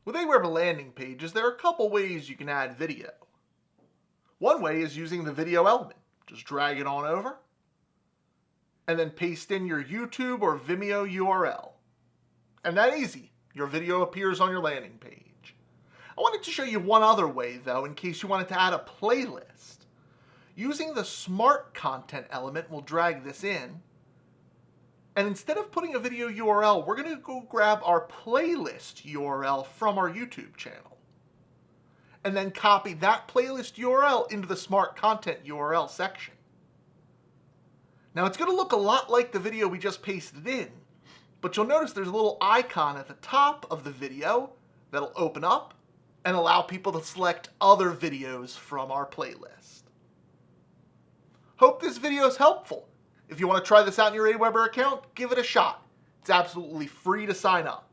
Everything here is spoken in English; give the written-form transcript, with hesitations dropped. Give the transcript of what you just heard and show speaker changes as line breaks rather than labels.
With Aweber landing pages, there are a couple ways you can add video. One way is using the video element. Just drag it on over, and then paste in your YouTube or Vimeo URL. And that easy, your video appears on your landing page. I wanted to show you one other way though, in case you wanted to add a playlist. Using the Smart Content element, we'll drag this in, and instead of putting a video URL, we're going to go grab our playlist URL from our YouTube channel, and then copy that playlist URL into the Smart Content URL section. Now it's going to look a lot like the video we just pasted in, but you'll notice there's a little icon at the top of the video that'll open up and allow people to select other videos from our playlist. Hope this video is helpful. If you want to try this out in your Aweber account, give it a shot. It's absolutely free to sign up.